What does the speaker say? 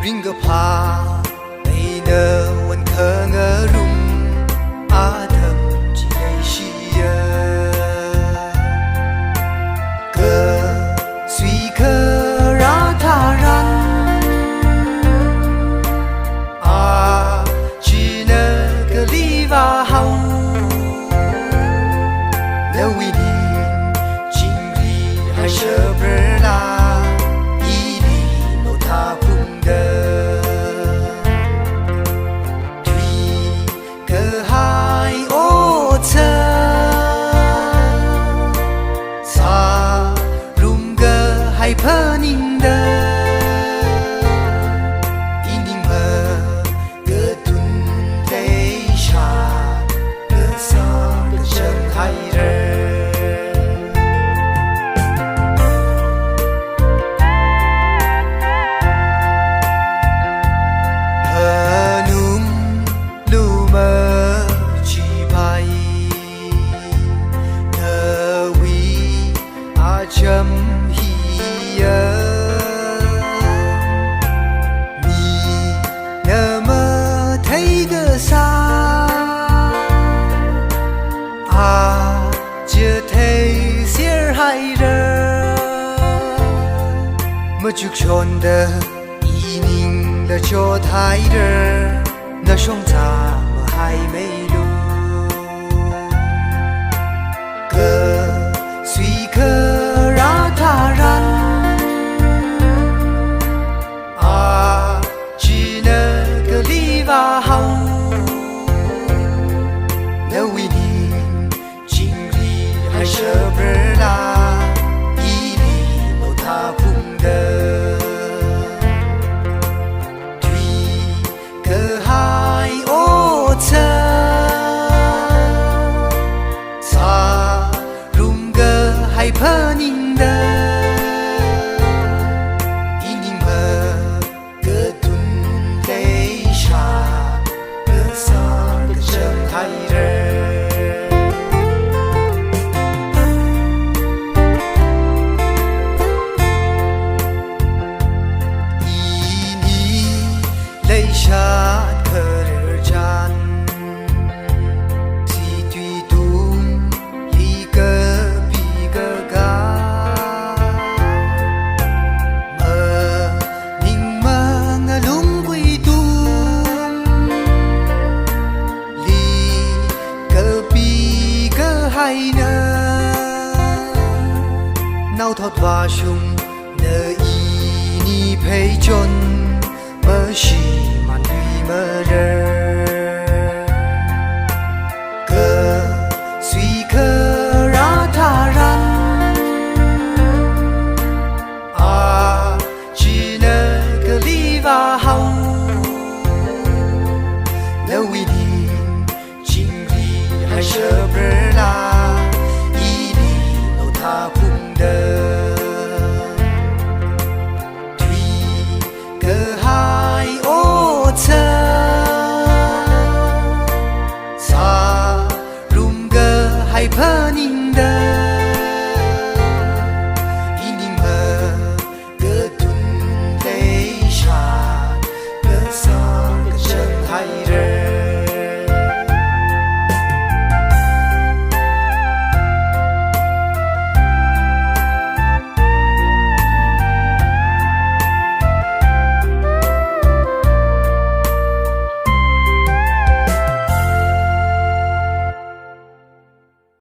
ring个怕没呢问可ngờ rung a thầm chỉ đầy xì cơ suy cơ ra tha ran a chỉ nơ cơ li va hau nếu vì đi chính vì hay sợ bờ la ý đi nô tha phung đơ thủy cơ hai ô chơ xa rum gơ hay phơ ninh đơ in ninh mơ gơ tun thế xa gơ xa gơ chân hay rơ chấm hi mi nơ mơ thấy gỡ xa chưa thấy xier hay rơ mơ chuk chọn đơ ý ninh là cho thái rơ nó sống ta mơ hai mây lu cơ suy cơ tha ran chỉ nơ cơ li va hau nếu vì đi chính vì hay sợ bờ la ý đi nô tha phung đơ thủy cơ hai ô chơ xa rum gơ hay phơ ninh sát khờ chan thì tùy tung hi cơ pi cơ ca mơ ninh mơ ngờ lung quy tung li cơ pi cơ hay nơ nau thọt và sung nơ y ni pei chôn mơ shi man huy mơ rơ cơ suy cơ ra tha ran chỉ nơ cơ li va hau nếu vì đi chính vì hay sợ bờ